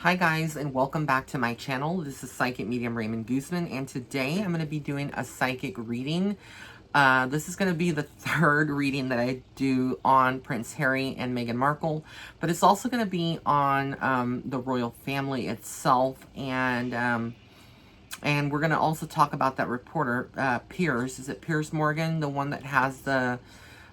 Hi guys, and welcome back to my channel. This is Psychic Medium Raymond Guzman, and today I'm going to be doing a psychic reading. This is going to be the third reading that I do on Prince Harry and Meghan Markle, but it's also going to be on the royal family itself, and we're going to also talk about that reporter, Piers. Is it Piers Morgan, the one that has the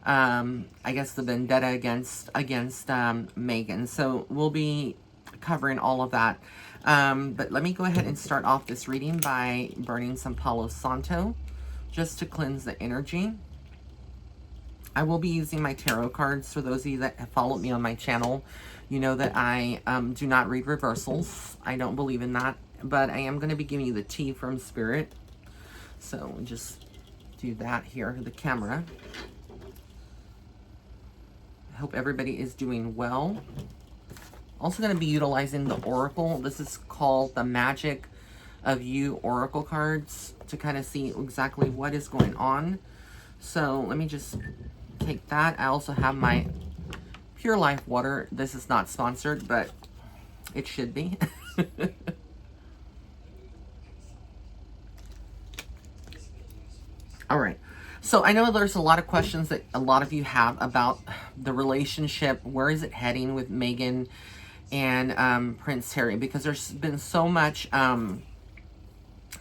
I guess the vendetta against Meghan? So we'll be covering all of that. But let me go ahead and start off this reading by burning some Palo Santo just to cleanse the energy. I will be using my tarot cards. For those of you that have followed me on my channel, you know that I do not read reversals. I don't believe in that, but I am going to be giving you the tea from Spirit. So we'll just do that here to the camera. I hope everybody is doing well. Also going to be utilizing the Oracle. This is called the Magic of You Oracle cards to kind of see exactly what is going on. So let me just take that. I also have my Pure Life water. This is not sponsored, but it should be. All right. So I know there's a lot of questions that a lot of you have about the relationship. Where is it heading with Meghan and Prince Harry? Because there's been so much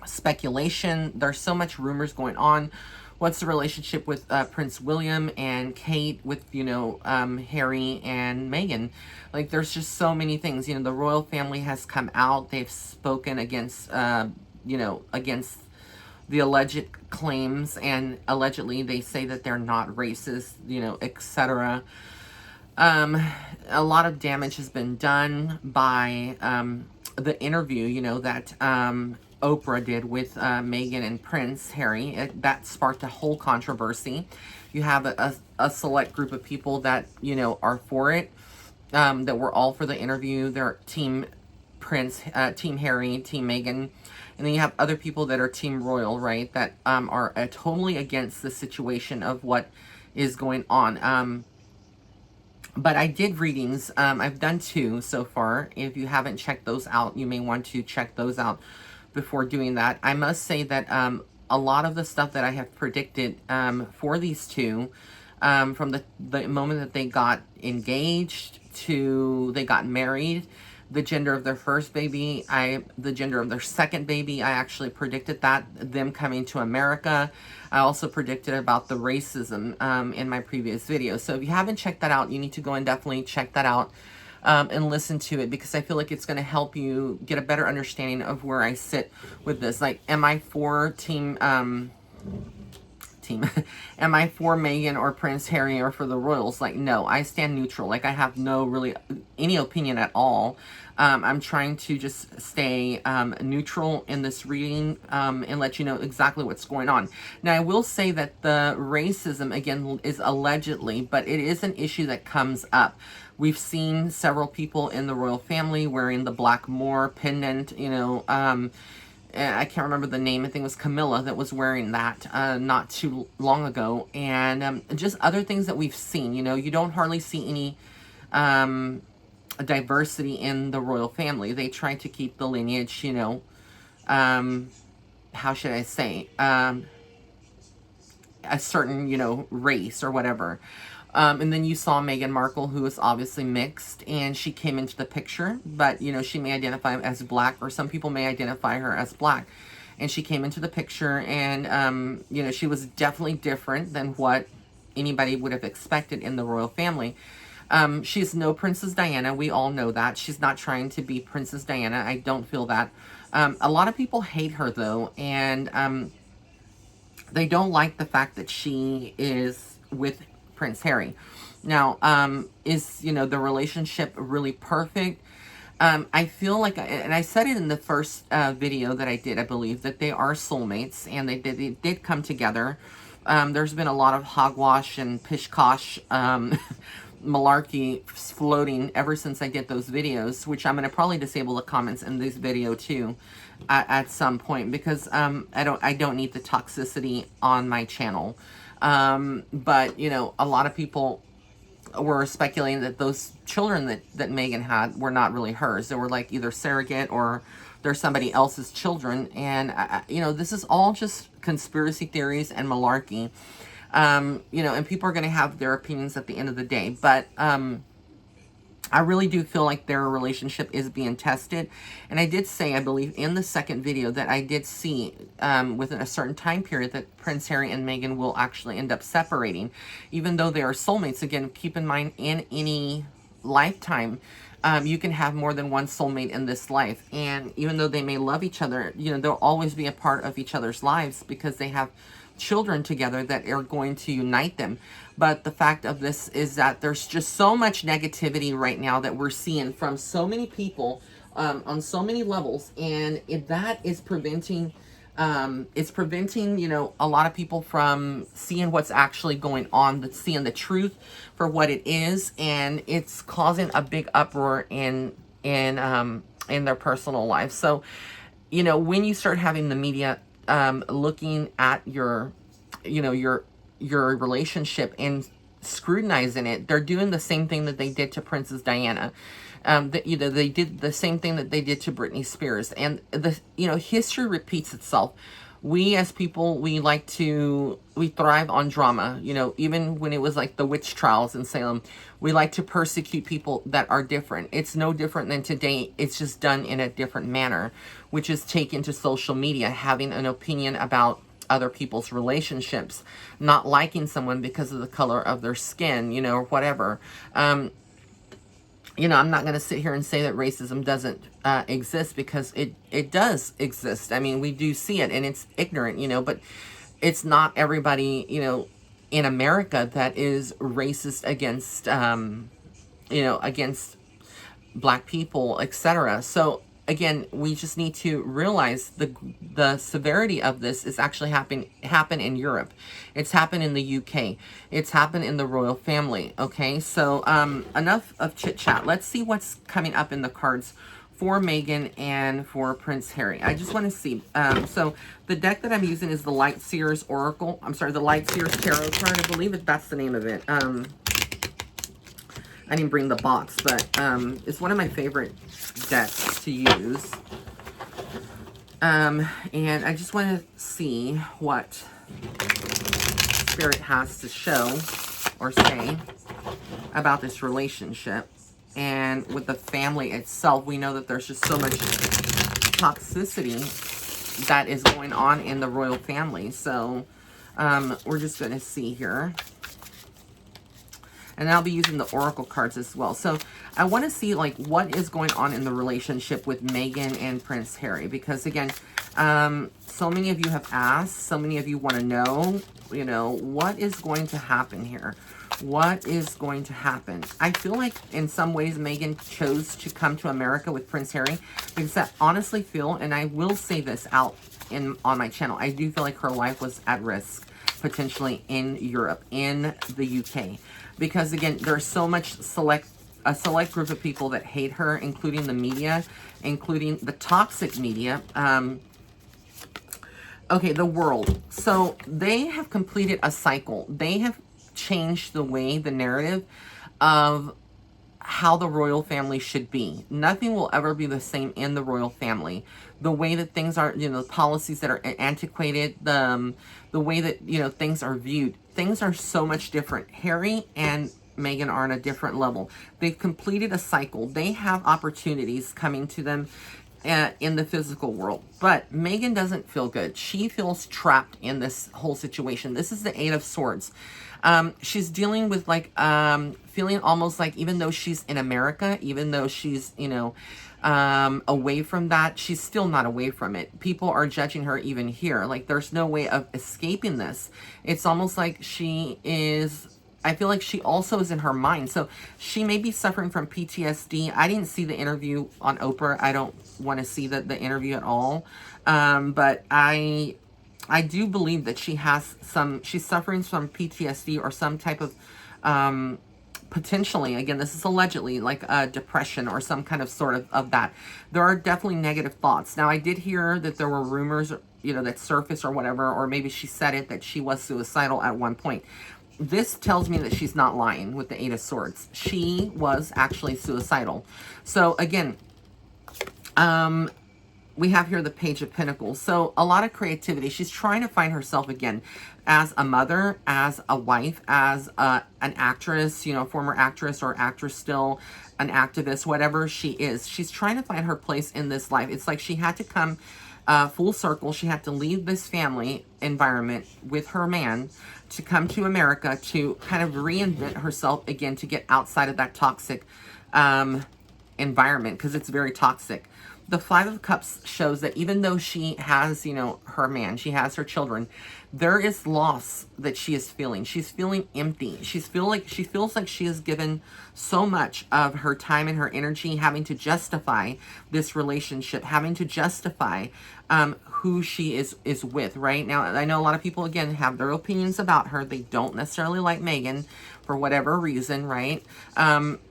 speculation. There's so much rumors going on. What's the relationship with Prince William and Kate with, Harry and Meghan? Like, there's just so many things. The royal family has come out. They've spoken against, against the alleged claims, and allegedly they say that they're not racist, etc. A lot of damage has been done by the interview, that Oprah did with Meghan and Prince Harry. That sparked a whole controversy. You have a select group of people that, are for it, that were all for the interview. They're Team Prince, Team Harry, Team Meghan. And then you have other people that are Team Royal, right? That are totally against the situation of what is going on. But I did readings. I've done 2 so far. If you haven't checked those out, you may want to check those out before doing that. I must say that a lot of the stuff that I have predicted for these 2, from the moment that they got engaged to they got married, the gender of their first baby, the gender of their second baby, I actually predicted that, them coming to America. I also predicted about the racism in my previous video. So if you haven't checked that out, you need to go and definitely check that out and listen to it, because I feel like it's going to help you get a better understanding of where I sit with this. Like, am I for am I for Meghan or Prince Harry or for the royals? Like, no, I stand neutral. Like, I have no really any opinion at all. I'm trying to just stay neutral in this reading and let you know exactly what's going on. Now, I will say that the racism, again, is allegedly, but it is an issue that comes up. We've seen several people in the royal family wearing the Black Moor pendant, I can't remember the name. I think it was Camilla that was wearing that not too long ago. And just other things that we've seen. You don't hardly see any diversity in the royal family. They try to keep the lineage, how should I say, a certain, race or whatever. And then you saw Meghan Markle, who is obviously mixed, and she came into the picture, but, she may identify as Black, or some people may identify her as Black. And she came into the picture, and, she was definitely different than what anybody would have expected in the royal family. She's no Princess Diana. We all know that. She's not trying to be Princess Diana. I don't feel that. A lot of people hate her, though, and they don't like the fact that she is with Prince Harry. Now, is, the relationship really perfect? I feel like, and I said it in the first video that I did, I believe, that they are soulmates, and they did come together. There's been a lot of hogwash and pishkosh malarkey floating ever since I did those videos, which I'm going to probably disable the comments in this video too at some point, because I don't need the toxicity on my channel. But a lot of people were speculating that those children that Meghan had were not really hers. They were like either surrogate or they're somebody else's children. And, you know, this is all just conspiracy theories and malarkey. You know, and people are going to have their opinions at the end of the day. But, I really do feel like their relationship is being tested. And I did say, I believe, in the second video that I did see within a certain time period that Prince Harry and Meghan will actually end up separating. Even though they are soulmates. Again, keep in mind, in any lifetime, you can have more than one soulmate in this life. And even though they may love each other, you know, they'll always be a part of each other's lives because they have children together that are going to unite them. But the fact of this is that there's just so much negativity right now that we're seeing from so many people on so many levels, and that is preventing you know, a lot of people from seeing what's actually going on, seeing the truth for what it is, and it's causing a big uproar in their personal lives. So, you know, when you start having the media looking at your, you know, your relationship and scrutinizing it, they're doing the same thing that they did to Princess Diana. That, you know, they did the same thing that they did to Britney Spears, and you know, history repeats itself. We as people, we thrive on drama. You know, even when it was like the witch trials in Salem, we like to persecute people that are different. It's no different than today. It's just done in a different manner, which is taken to social media, having an opinion about other people's relationships, not liking someone because of the color of their skin, you know, or whatever. You know, I'm not going to sit here and say that racism doesn't exist, because it does exist. I mean, we do see it, and it's ignorant, you know, but it's not everybody, you know, in America that is racist against, you know, against black people, etc. So, again, we just need to realize the severity of this is actually happen in Europe. It's happened in the UK. It's happened in the royal family. Okay, so enough of chit chat. Let's see what's coming up in the cards for Meghan and for Prince Harry. I just want to see. So the deck that I'm using is the Light Seers Oracle. I'm sorry, the Light Seers Tarot card. I believe that's the name of it. I didn't bring the box, but it's one of my favorite decks to use. And I just want to see what Spirit has to show or say about this relationship. And with the family itself, we know that there's just so much toxicity that is going on in the royal family. So we're just going to see here. And I'll be using the Oracle cards as well. So I want to see, like, what is going on in the relationship with Meghan and Prince Harry. Because, again, so many of you have asked. So many of you want to know, you know, what is going to happen here? What is going to happen? I feel like, in some ways, Meghan chose to come to America with Prince Harry. Because I honestly feel, and I will say this out on my channel, I do feel like her life was at risk, potentially, in Europe, in the UK. Because, again, there's so much a select group of people that hate her, including the media, including the toxic media. Okay, the world. So they have completed a cycle. They have changed the narrative of how the royal family should be. Nothing will ever be the same in the royal family. The way that things are, you know, the policies that are antiquated, the way that, you know, things are viewed. Things are so much different. Harry and Meghan are on a different level. They've completed a cycle. They have opportunities coming to them in the physical world. But Meghan doesn't feel good. She feels trapped in this whole situation. This is the Eight of Swords. She's dealing with, like, feeling almost like, even though she's in America, even though she's, you know, away from that, she's still not away from it. People are judging her even here. Like, there's no way of escaping this. It's almost like she is, I feel like she also is in her mind. So she may be suffering from PTSD. I didn't see the interview on Oprah. I don't want to see the interview at all. But I do believe that she's suffering from PTSD or some type of, potentially, again, this is allegedly, like depression or some kind of sort of that. There are definitely negative thoughts. Now, I did hear that there were rumors, you know, that surfaced or whatever, or maybe she said it, that she was suicidal at one point. this tells me that she's not lying with the Eight of Swords. She was actually suicidal. So again, we have here the Page of Pentacles. So a lot of creativity. She's trying to find herself again as a mother, as a wife, as an actress, you know, former actress or actress still, an activist, whatever she is. She's trying to find her place in this life. It's like she had to come full circle. She had to leave this family environment with her man to come to America to kind of reinvent herself again, to get outside of that toxic environment, because it's very toxic. The Five of Cups shows that even though she has, you know, her man, she has her children, there is loss that she is feeling. She's feeling empty. She feels like she has given so much of her time and her energy having to justify this relationship, having to justify who she is with right now. I know a lot of people, again, have their opinions about her. They don't necessarily like Meghan for whatever reason, right?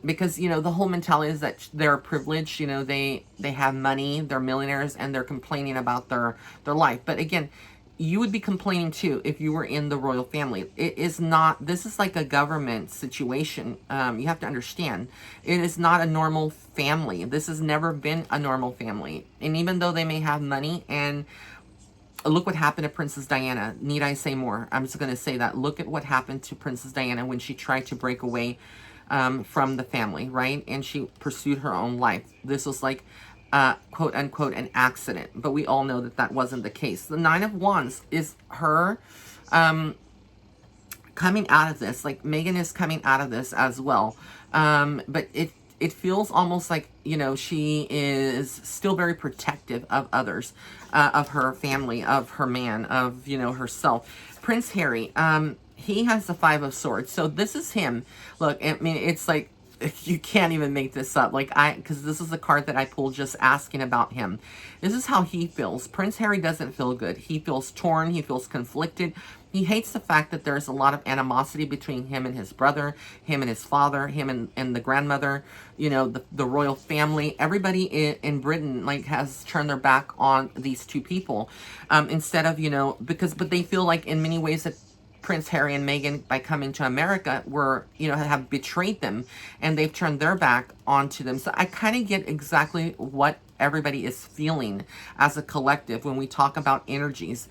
Because, you know, the whole mentality is that they're privileged, you know, they have money, they're millionaires, and they're complaining about their life. But again, you would be complaining too if you were in the royal family. It is not, this is like a government situation. You have to understand, it is not a normal family. This has never been a normal family. And even though they may have money, and look what happened to Princess Diana. Need I say more? I'm just going to say that. Look at what happened to Princess Diana when she tried to break away from the family, right? And she pursued her own life. This was like, quote unquote, an accident. But we all know that that wasn't the case. The Nine of Wands is her coming out of this. Like, Meghan is coming out of this as well. But it feels almost like, you know, she is still very protective of others, of her family, of her man, of, you know, herself. Prince Harry, he has the Five of Swords. So this is him. Look, I mean, it's like, you can't even make this up. Like, because this is a card that I pulled just asking about him. This is how he feels. Prince Harry doesn't feel good. He feels torn. He feels conflicted. He hates the fact that there's a lot of animosity between him and his brother, him and his father, him and the grandmother, you know, the royal family. Everybody in Britain, like, has turned their back on these two people. Instead of, you know, but they feel like in many ways that Prince Harry and Meghan, by coming to America, have betrayed them, and they've turned their back onto them. So I kind of get exactly what everybody is feeling as a collective when we talk about energies.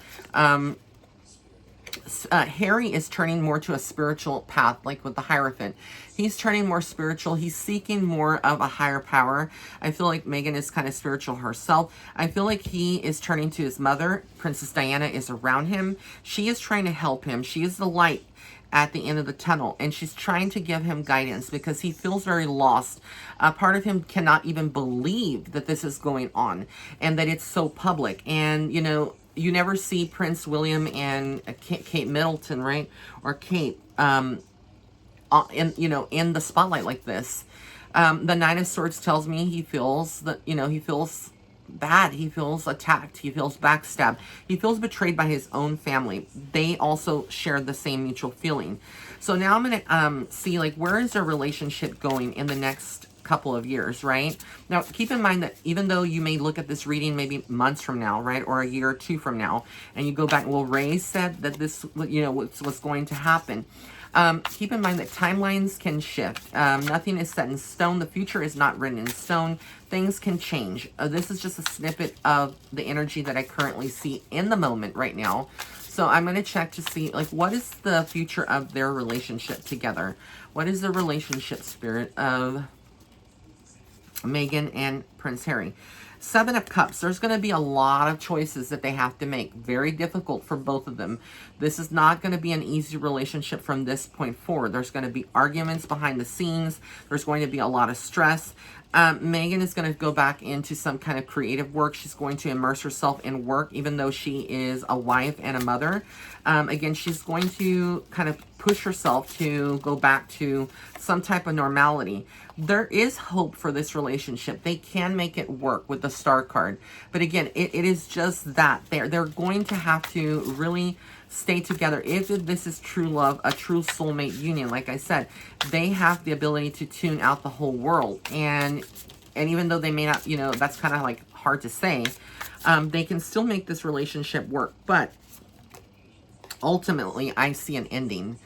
Harry is turning more to a spiritual path, like with the Hierophant. He's turning more spiritual. He's seeking more of a higher power. I feel like Meghan is kind of spiritual herself. I feel like he is turning to his mother. Princess Diana is around him. She is trying to help him. She is the light at the end of the tunnel, and she's trying to give him guidance because he feels very lost. Part of him cannot even believe that this is going on and that it's so public. And, you know, you never see Prince William and Kate Middleton, right? Or Kate, in the spotlight like this. The Nine of Swords tells me he feels that, you know, he feels bad. He feels attacked. He feels backstabbed. He feels betrayed by his own family. They also share the same mutual feeling. So now I'm going to see, like, where is their relationship going in the next couple of years, right? Now, keep in mind that even though you may look at this reading maybe months from now, right, or a year or two from now, and you go back, well, Ray said that this, you know, what's going to happen. Keep in mind that timelines can shift. Nothing is set in stone. The future is not written in stone. Things can change. This is just a snippet of the energy that I currently see in the moment right now. So I'm going to check to see, like, what is the future of their relationship together? What is the relationship spirit of Meghan and Prince Harry? Seven of Cups. There's going to be a lot of choices that they have to make. Very difficult for both of them. This is not going to be an easy relationship from this point forward. There's going to be arguments behind the scenes. There's going to be a lot of stress. Meghan is going to go back into some kind of creative work. She's going to immerse herself in work, even though she is a wife and a mother. Again, she's going to kind of push herself to go back to some type of normality. There is hope for this relationship. They can make it work with the Star card. But again, it is just that. They're going to have to really stay together. If this is true love, a true soulmate union, like I said, they have the ability to tune out the whole world. And even though they may not, you know, that's kind of like hard to say, they can still make this relationship work. But ultimately, I see an ending.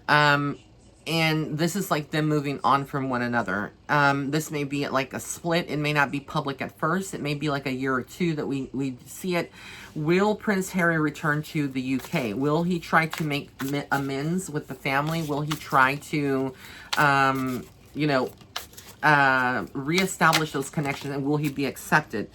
And this is like them moving on from one another. This may be like a split. It may not be public at first. It may be like a year or two that we see it. Will Prince Harry return to the UK? Will he try to make amends with the family? Will he try to, you know, reestablish those connections? And will he be accepted?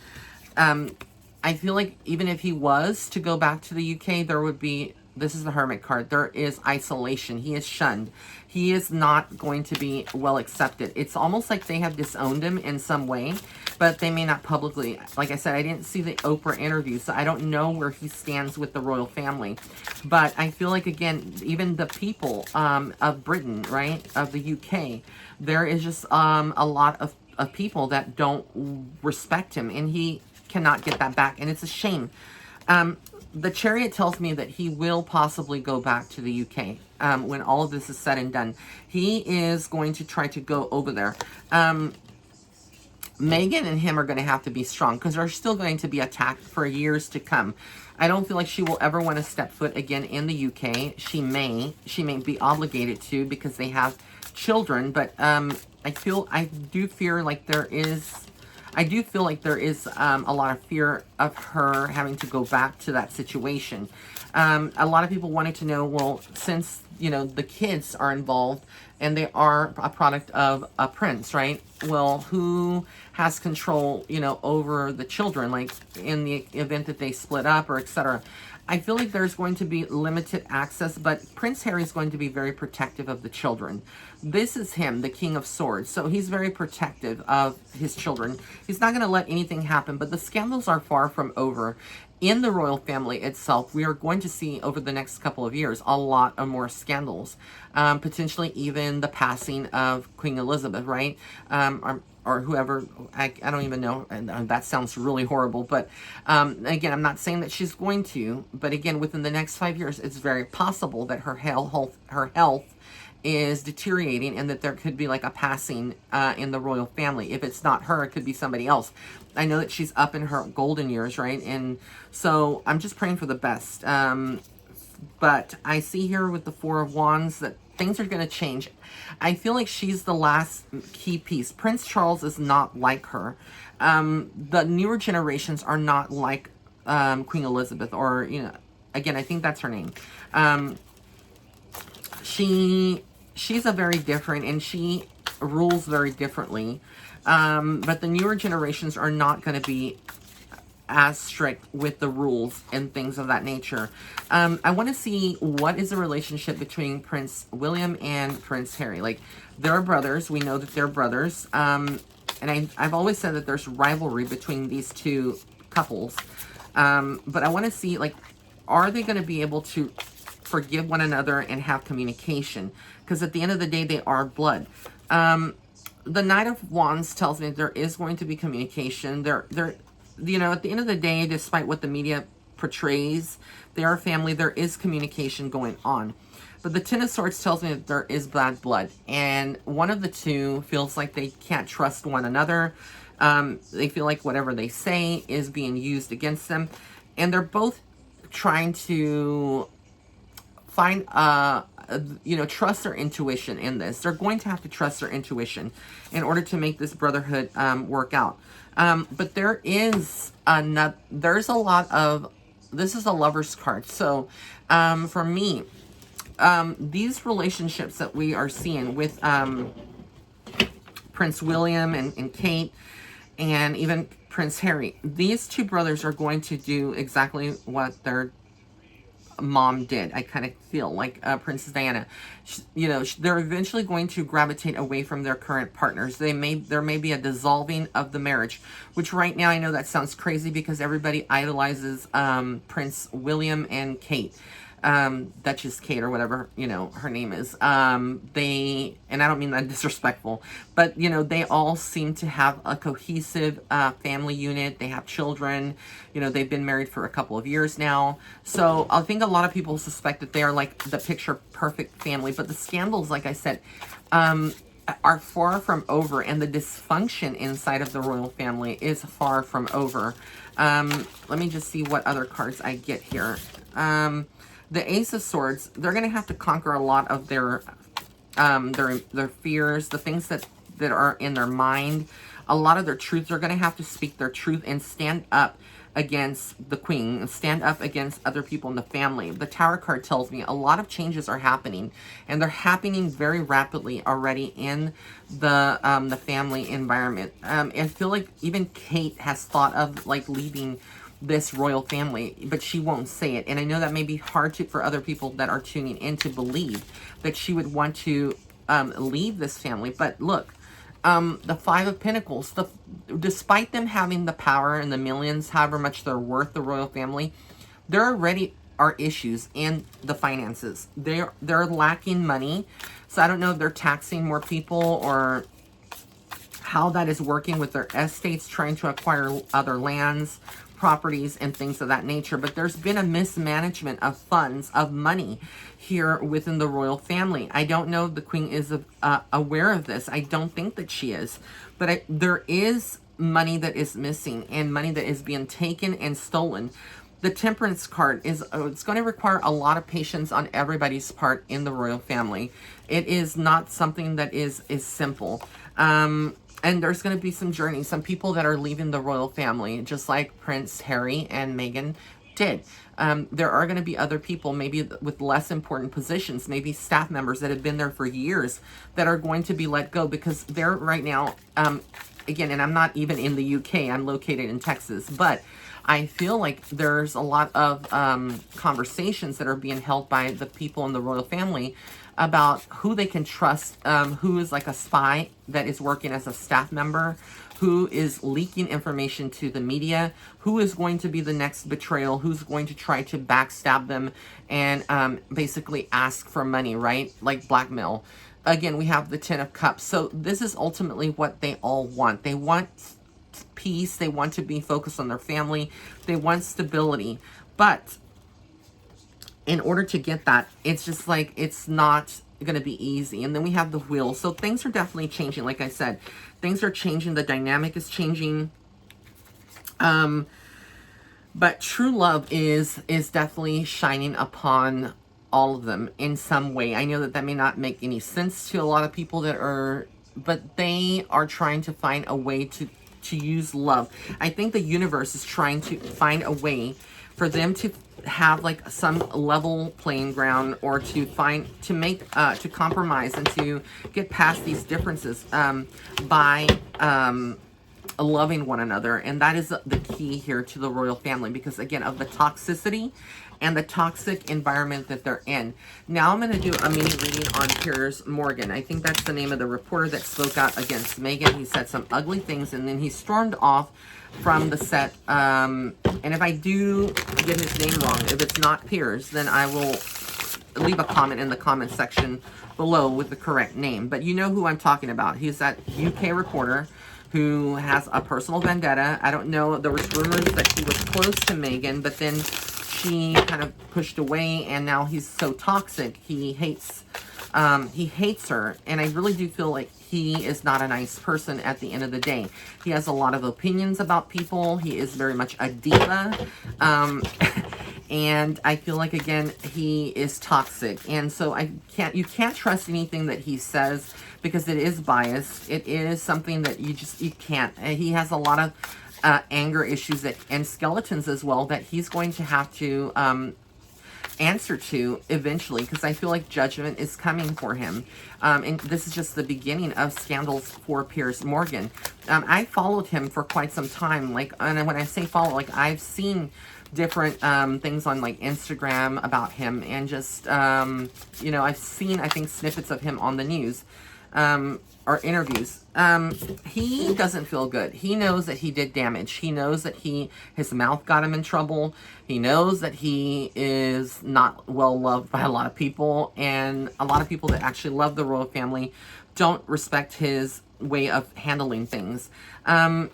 I feel like even if he was to go back to the UK, there would be, this is the Hermit card, there is isolation. He is shunned. He is not going to be well accepted. It's almost like they have disowned him in some way, but they may not publicly. Like I said, I didn't see the Oprah interview, so I don't know where he stands with the royal family. But I feel like, again, even the people of Britain, right, of the UK, there is just a lot of people that don't respect him, and he cannot get that back, and it's a shame. The Chariot tells me that he will possibly go back to the UK when all of this is said and done. He is going to try to go over there. Meghan and him are going to have to be strong because they're still going to be attacked for years to come. I don't feel like she will ever want to step foot again in the UK. She may be obligated to because they have children, but I do feel like there is a lot of fear of her having to go back to that situation. A lot of people wanted to know, well, since, you know, the kids are involved and they are a product of a prince, right? Well, who has control, you know, over the children, like in the event that they split up or etc. I feel like there's going to be limited access, but Prince Harry is going to be very protective of the children. This is him, the King of Swords, so he's very protective of his children. He's not going to let anything happen, but the scandals are far from over. In the royal family itself, we are going to see over the next couple of years a lot of more scandals. Potentially even the passing of Queen Elizabeth, right? Or whoever, I don't even know, and that sounds really horrible, but again, I'm not saying that she's going to, but again, within the next 5 years, it's very possible that her health is deteriorating and that there could be like a passing in the royal family. If it's not her, it could be somebody else. I know that she's up in her golden years, right? And so I'm just praying for the best. But I see here with the Four of Wands that things are going to change. I feel like she's the last key piece. Prince Charles is not like her. The newer generations are not like Queen Elizabeth, or, you know, again, I think that's her name. She's a very different, and she rules very differently. But the newer generations are not going to be as strict with the rules and things of that nature. I want to see what is the relationship between Prince William and Prince Harry. Like, they're brothers. We know that they're brothers. And I've always said that there's rivalry between these two couples. But I want to see, like, are they going to be able to forgive one another and have communication? Because at the end of the day, they are blood. The Knight of Wands tells me that there is going to be communication. You know, at the end of the day, despite what the media portrays, they are family. There is communication going on. But the Ten of Swords tells me that there is bad blood. And one of the two feels like they can't trust one another. They feel like whatever they say is being used against them. And they're both trying to find, you know, trust their intuition in this. They're going to have to trust their intuition in order to make this brotherhood work out. But there's a lot of, this is a Lover's card. So for me, these relationships that we are seeing with Prince William and Kate, and even Prince Harry, these two brothers are going to do exactly what their mom did. I kind of feel like Princess Diana, you know, they're eventually going to gravitate away from their current partners. There may be a dissolving of the marriage, which right now I know that sounds crazy because everybody idolizes Prince William and Kate, Duchess Kate or whatever, you know, her name is. And I don't mean that disrespectful, but, you know, they all seem to have a cohesive family unit. They have children, you know, they've been married for a couple of years now. So I think a lot of people suspect that they are like the picture perfect family, but the scandals, like I said, are far from over, and the dysfunction inside of the royal family is far from over. Let me just see what other cards I get here. The Ace of Swords, they're going to have to conquer a lot of their fears, the things that are in their mind. A lot of their truths. They're going to have to speak their truth and stand up against the Queen, and stand up against other people in the family. The Tower card tells me a lot of changes are happening, and they're happening very rapidly already in the family environment. I feel like even Kate has thought of like leaving this royal family, but she won't say it. And I know that may be hard for other people that are tuning in to believe that she would want to leave this family. But look, the Five of Pentacles, despite them having the power and the millions, however much they're worth, the royal family, there already are issues in the finances. They're lacking money. So I don't know if they're taxing more people or how that is working with their estates, trying to acquire other lands, properties, and things of that nature. But there's been a mismanagement of funds, of money here within the royal family. I don't know if the Queen is aware of this. I don't think that she is. But there is money that is missing and money that is being taken and stolen. The Temperance card is, it's going to require a lot of patience on everybody's part in the royal family. It is not something that is simple. And there's going to be some journey, some people that are leaving the royal family, just like Prince Harry and Meghan did. There are going to be other people, maybe with less important positions, maybe staff members that have been there for years, that are going to be let go because they're right now, again, and I'm not even in the UK, I'm located in Texas, but I feel like there's a lot of conversations that are being held by the people in the royal family about who they can trust, who is like a spy that is working as a staff member, who is leaking information to the media, who is going to be the next betrayal, who's going to try to backstab them and basically ask for money, right? Like blackmail. Again, we have the Ten of Cups. So this is ultimately what they all want. They want peace. They want to be focused on their family. They want stability. But in order to get that, it's just like, it's not going to be easy. And then we have the Wheel. So things are definitely changing. Like I said, things are changing. The dynamic is changing. But true love is definitely shining upon all of them in some way. I know that that may not make any sense to a lot of people that are, but they are trying to find a way to use love. I think the universe is trying to find a way for them to have like some level playing ground, or to to compromise and to get past these differences by loving one another. And that is the key here to the royal family, because again of the toxicity and the toxic environment that they're in. Now I'm going to do a mini reading on Piers Morgan. I think that's the name of the reporter that spoke out against Meghan. He said some ugly things and then he stormed off from the set. And if I do get his name wrong, if it's not Piers, then I will leave a comment in the comment section below with the correct name. But you know who I'm talking about. He's that UK reporter who has a personal vendetta. I don't know, there was rumors that he was close to Meghan, but then she kind of pushed away, and now he's so toxic. He hates her, and I really do feel like he is not a nice person at the end of the day. He has a lot of opinions about people. He is very much a diva. And I feel like, again, he is toxic. And so you can't trust anything that he says, because it is biased. It is something that you can't. He has a lot of anger issues and skeletons as well that he's going to have to answer to eventually, because I feel like judgment is coming for him. And this is just the beginning of scandals for Piers Morgan. I followed him for quite some time. And when I say follow, I've seen different things on Instagram about him, and just I've seen, I think, snippets of him on the news or interviews. He doesn't feel good. He knows that he did damage. He knows that his mouth got him in trouble. He knows that he is not well loved by a lot of people, and a lot of people that actually love the royal family don't respect his way of handling things. I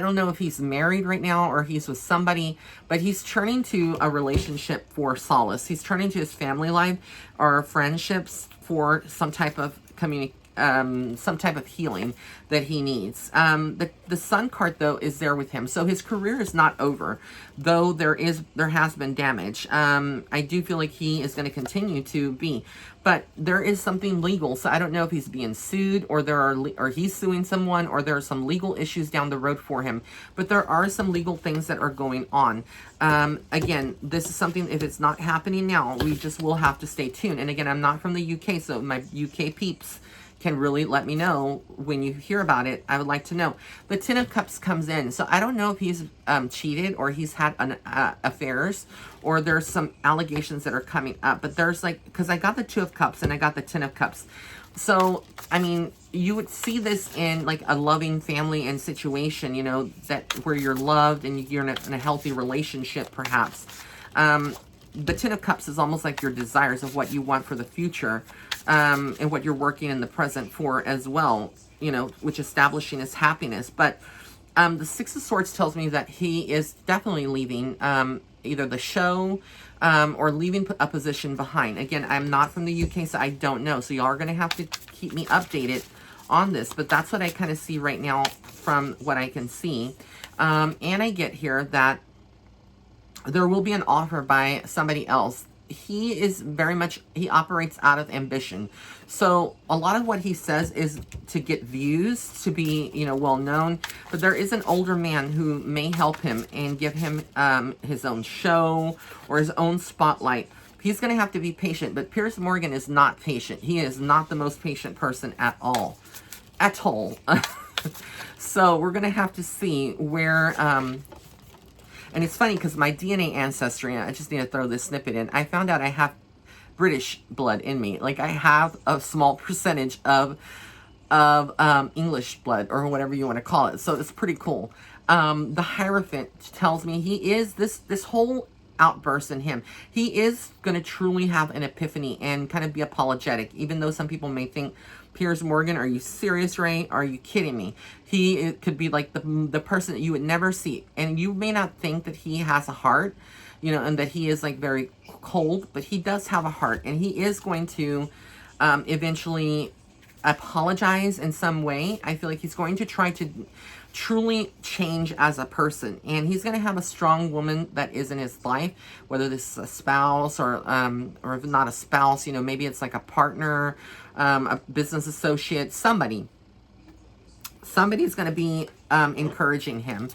don't know if he's married right now or he's with somebody, but he's turning to a relationship for solace. He's turning to his family life or friendships for some type of some type of healing that he needs. The Sun card, though, is there with him. So his career is not over, though there has been damage. I do feel like he is going to continue to be. But there is something legal, so I don't know if he's being sued or he's suing someone, or there are some legal issues down the road for him. But there are some legal things that are going on. Again, this is something, if it's not happening now, we just will have to stay tuned. And again, I'm not from the UK, so my UK peeps can really let me know when you hear about it. I would like to know. The Ten of Cups comes in, so I don't know if he's cheated or he's had affairs, or there's some allegations that are coming up. But there's like, because I got the Two of Cups and I got the Ten of Cups. So, I mean, you would see this in like a loving family and situation, you know, that where you're loved and you're in a healthy relationship, perhaps. The Ten of Cups is almost like your desires of what you want for the future, and what you're working in the present for as well, you know, which establishing is happiness. But the Six of Swords tells me that he is definitely leaving either the show or leaving a position behind. Again, I'm not from the UK, so I don't know. So y'all are going to have to keep me updated on this. But that's what I kind of see right now from what I can see. And I get here that there will be an offer by somebody else. He is very much, he operates out of ambition. So a lot of what he says is to get views, to be, you know, well known. But there is an older man who may help him and give him his own show or his own spotlight. He's going to have to be patient. But Piers Morgan is not patient. He is not the most patient person at all. At all. So we're going to have to see where... and it's funny because my DNA ancestry, I just need to throw this snippet in. I found out I have British blood in me. Like, I have a small percentage of English blood, or whatever you want to call it. So it's pretty cool. The Hierophant tells me he is this whole outburst in him. He is going to truly have an epiphany and kind of be apologetic, even though some people may think, Piers Morgan, are you serious, Ray? Are you kidding me? It could be like the person that you would never see. And you may not think that he has a heart, you know, and that he is like very cold, but he does have a heart. And he is going to eventually apologize in some way. I feel like he's going to try to truly change as a person, and he's going to have a strong woman that is in his life, whether this is a spouse or if not a spouse, you know, maybe it's like a partner, a business associate, somebody's going to be encouraging him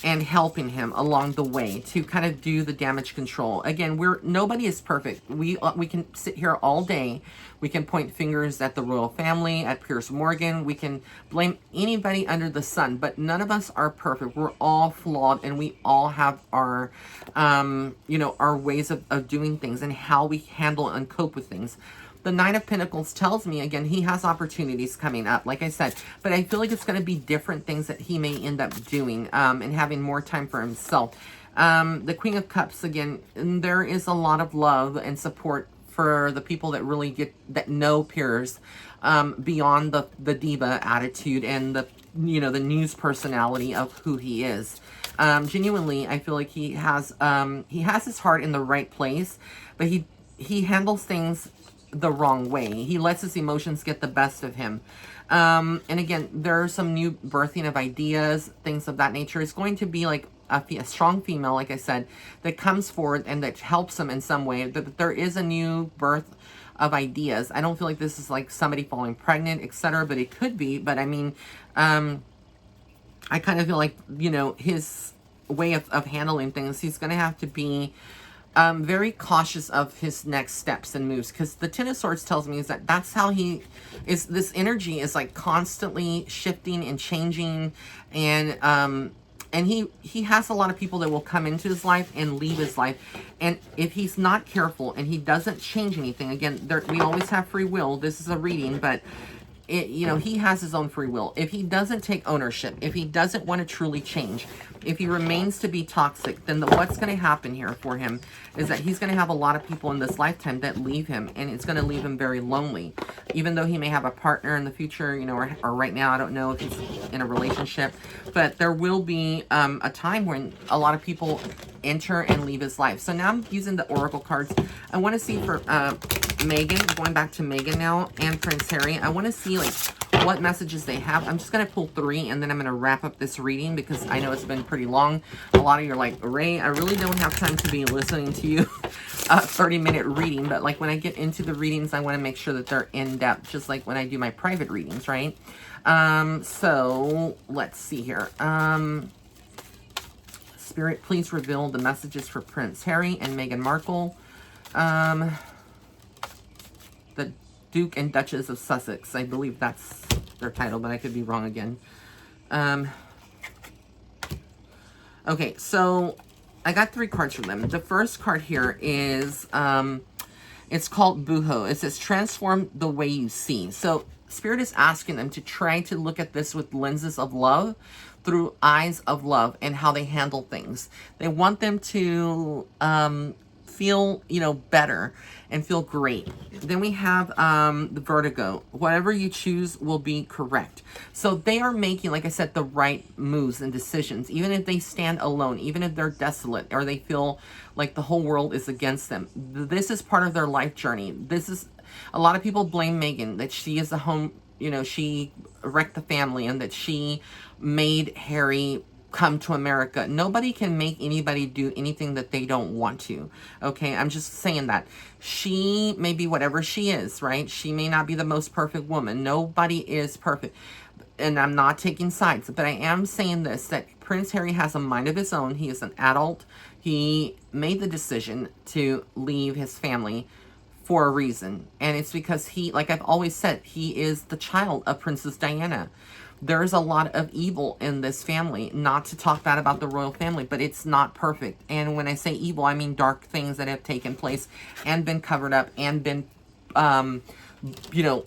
and helping him along the way to kind of do the damage control. Again, nobody is perfect. We can sit here all day. We can point fingers at the royal family, at Piers Morgan. We can blame anybody under the sun, but none of us are perfect. We're all flawed, and we all have our, you know, our ways of doing things and how we handle and cope with things. The Nine of Pentacles tells me, again, he has opportunities coming up, like I said. But I feel like it's going to be different things that he may end up doing and having more time for himself. The Queen of Cups, again, there is a lot of love and support for the people that really know Piers beyond the diva attitude and the, you know, the news personality of who he is. Genuinely, I feel like he has his heart in the right place, but he handles things the wrong way. He lets his emotions get the best of him. And again, there are some new birthing of ideas, things of that nature. It's going to be like a strong female, like I said, that comes forward and that helps him in some way. That there is a new birth of ideas. I don't feel like this is like somebody falling pregnant, etc., but it could be. But I mean, I kind of feel like, you know, his way of handling things, he's going to have to be very cautious of his next steps and moves, because the Ten of Swords tells me is that that's how he is. This energy is like constantly shifting and changing, and he has a lot of people that will come into his life and leave his life, and if he's not careful and he doesn't change anything, again, we always have free will. This is a reading, but you know, he has his own free will. If he doesn't take ownership, if he doesn't want to truly change, if he remains to be toxic, then what's going to happen here for him is that he's going to have a lot of people in this lifetime that leave him, and it's going to leave him very lonely. Even though he may have a partner in the future, you know, or right now, I don't know if he's in a relationship, but there will be a time when a lot of people enter and leave his life. So now I'm using the Oracle cards. I want to see for Meghan, going back to Meghan now, and Prince Harry, I want to see see like what messages they have. I'm just going to pull 3 and then I'm going to wrap up this reading because I know it's been pretty long. A lot of you are like, Ray, I really don't have time to be listening to you a 30-minute reading. But like when I get into the readings, I want to make sure that they're in depth, just like when I do my private readings, right? So let's see here. Spirit, please reveal the messages for Prince Harry and Meghan Markle. The Duke and Duchess of Sussex. I believe that's their title, but I could be wrong again. Okay, so I got 3 cards from them. The first card here is, it's called Boohoo. It says, transform the way you see. So Spirit is asking them to try to look at this with lenses of love, through eyes of love, and how they handle things. They want them to feel, you know, better and feel great. Then we have the Vertigo. Whatever you choose will be correct. So they are making, like I said, the right moves and decisions, even if they stand alone, even if they're desolate or they feel like the whole world is against them. This is part of their life journey. This is, a lot of people blame Meghan that she is the home, you know, she wrecked the family and that she made Harry come to America. Nobody can make anybody do anything that they don't want to. Okay, I'm just saying that. She may be whatever she is, right? She may not be the most perfect woman. Nobody is perfect. And I'm not taking sides, but I am saying this, that Prince Harry has a mind of his own. He is an adult. He made the decision to leave his family for a reason. And it's because he, like I've always said, he is the child of Princess Diana. There's a lot of evil in this family. Not to talk bad about the royal family, but it's not perfect. And when I say evil, I mean dark things that have taken place and been covered up and been, you know,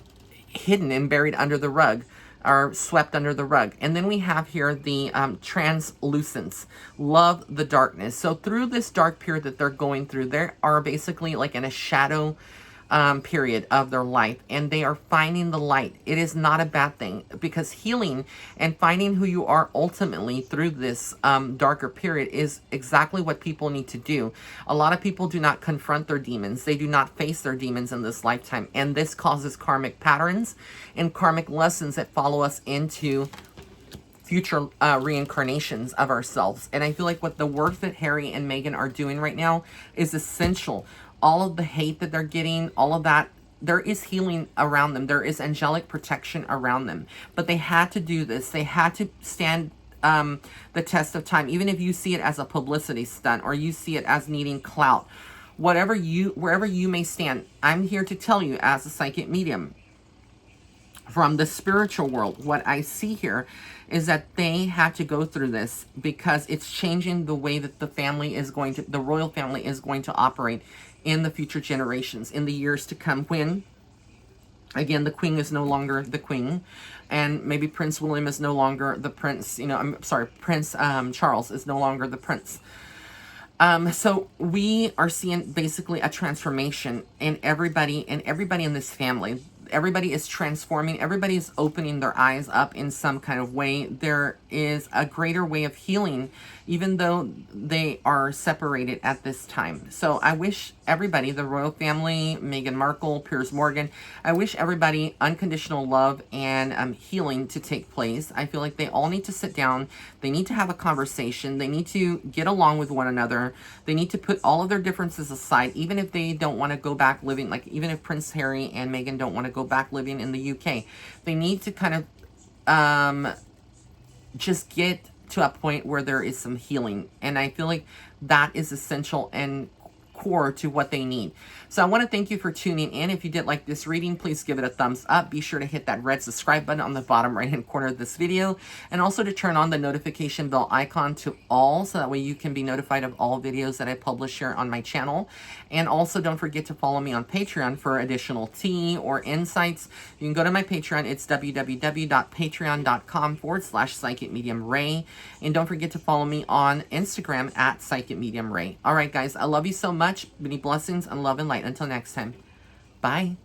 hidden and buried under the rug, or swept under the rug. And then we have here the translucence. Love the darkness. So through this dark period that they're going through, they are basically like in a shadow period of their life, and they are finding the light. It is not a bad thing, because healing and finding who you are ultimately through this darker period is exactly what people need to do. A lot of people do not confront their demons. They do not face their demons in this lifetime, and this causes karmic patterns and karmic lessons that follow us into future reincarnations of ourselves. And I feel like what the work that Harry and Meghan are doing right now is essential. All of the hate that they're getting, all of that, there is healing around them. There is angelic protection around them. But they had to do this. They had to stand the test of time. Even if you see it as a publicity stunt or you see it as needing clout, wherever you may stand, I'm here to tell you as a psychic medium from the spiritual world, what I see here is that they had to go through this because it's changing the way that the family is going to, the royal family is going to operate in the future generations, in the years to come, when, again, the queen is no longer the queen, and maybe Prince William is no longer the prince, you know, I'm sorry, Prince Charles is no longer the prince. So we are seeing basically a transformation in everybody in this family. Everybody is transforming. Everybody is opening their eyes up in some kind of way. There is a greater way of healing, even though they are separated at this time. So I wish everybody, the royal family, Meghan Markle, Piers Morgan, I wish everybody unconditional love and healing to take place. I feel like they all need to sit down. They need to have a conversation. They need to get along with one another. They need to put all of their differences aside, even if they don't want to go back living, like even if Prince Harry and Meghan don't want to go back living in the UK. They need to kind of just get to a point where there is some healing. And I feel like that is essential and core to what they need. So I want to thank you for tuning in. If you did like this reading, please give it a thumbs up. Be sure to hit that red subscribe button on the bottom right hand corner of this video, and also to turn on the notification bell icon to all, so that way you can be notified of all videos that I publish here on my channel. And also don't forget to follow me on Patreon for additional tea or insights. You can go to my Patreon. It's www.patreon.com/Psychic Medium Ray. And don't forget to follow me on Instagram at Psychic Medium Ray. All right, guys, I love you so much. Many blessings and love and light. Until next time. Bye.